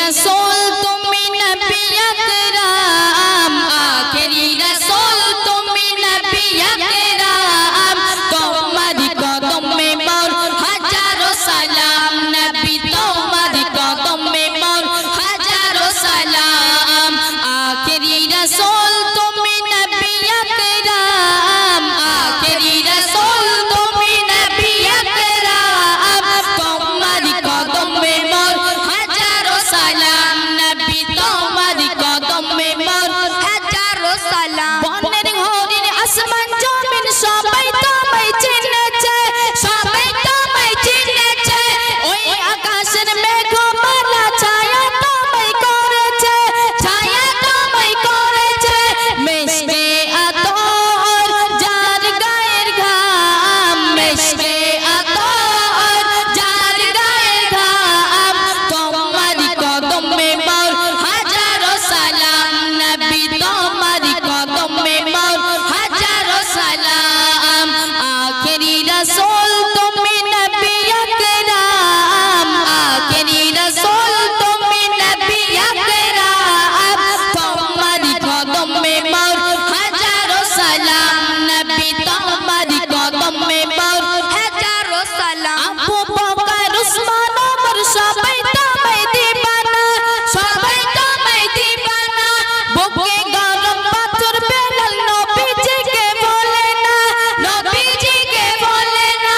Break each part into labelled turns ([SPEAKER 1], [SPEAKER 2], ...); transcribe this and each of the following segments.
[SPEAKER 1] रसूल तुम नबी अकरम, आखिरी रसूल तुम नबी अकरम, तुम्हारी कदम में मोर हजारों सलाम, नबी तुम्हारी कदम में मोर हजारों सलाम। आखिरी रसूल तुम नबी अकरम, आखिरी रसूल तुम नबी अकरम, तुम्हारी कदम में मोर हजारों सलाम, नबी तुम्हारी कदम में मोर हजारों सलाम। বনের হরিণ আসমান জমিন সবাই তোমায় চিনেছে, সবাই তোমায় চিনেছে, ওই আকাশের মেঘমালা ছায়া তোমায় করেছে, ছায়া তোমায় করেছে, মিশকে আতর যার গায়ের ঘাম, মিশকে আতর যার গায়ের ঘাম, তোমারি কদম মে মোর হাজারো সালাম, নবী তোমারি কদম মে মোর হাজারো সালাম। আখেরি রসুল তুমি নবী আকরাম, আখেরি রসুল তুমি নবী আকরাম, তোমারি কদম মে মোর হাজারো সালাম, নবী তোমারি কদম মে মোর হাজারো সালাম। আবু বকর উসমান ওমর সবাই তোমায় দিবানা, সবাই তোমায় দিবানা, বুকে গরম পাথর বেলাল নবীজিকে বলে না, নবীজিকে বলে না,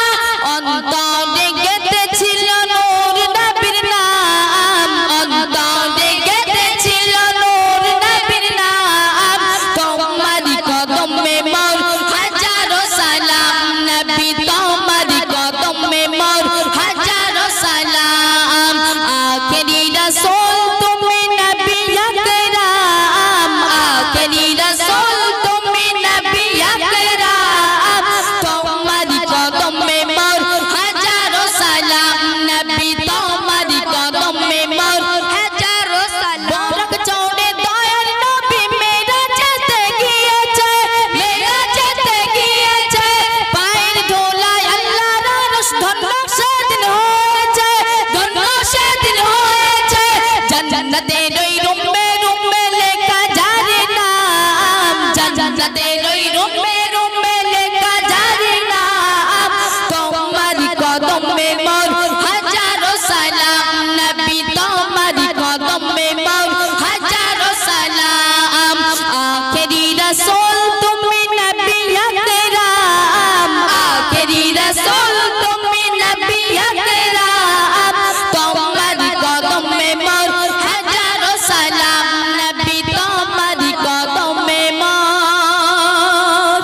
[SPEAKER 1] অন্তরে গেঁথেছিল নূর নবীর নাম, অন্তরে গেঁথেছিল নূর নবীর নাম, তোমারি কদম মে মোর হাজারো সালাম, নবী তোমারি কদম মে মোর হাজারো সালাম। আখেরি রসুল তুমি নবী আকরাম, আখেরি রসুল তুমি নবী আকরাম, তোমারি কদম মে মোর হাজারো সালাম, নবী তোমারি কদম মে মোর হাজারো সালাম। বরক চৌড়ে দয়ার নবী মেরাজেতে গিয়েছে, মেরাজেতে গিয়েছে, পায়ের ধুলায় আল্লাহর আরশ ধন্য সেদিন হয়েছে, ধন্য সেদিন হয়েছে, জান্নাতের ওই রুমে রুমে লেখা যার নাম, জান্নাতের ওই রুমে রুমে লেখা যার নাম, তোমারি কদম মে মোর হাজারো সালাম, নবী তোমারি কদম মে মোর হাজারো সালাম। আখেরি রসুল তুমি নবী আকরাম, আখেরি রসুল তুমি নবী আকরাম, তোমারি কদম মে মোর হাজারো সালাম, নবী তোমারি কদম মে মোর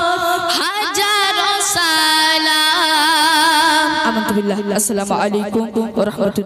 [SPEAKER 1] হাজারো সালাম। আমানতু বিল্লাহি। আসসালামু আলাইকুম ওয়া রাহমাতুল্লাহ।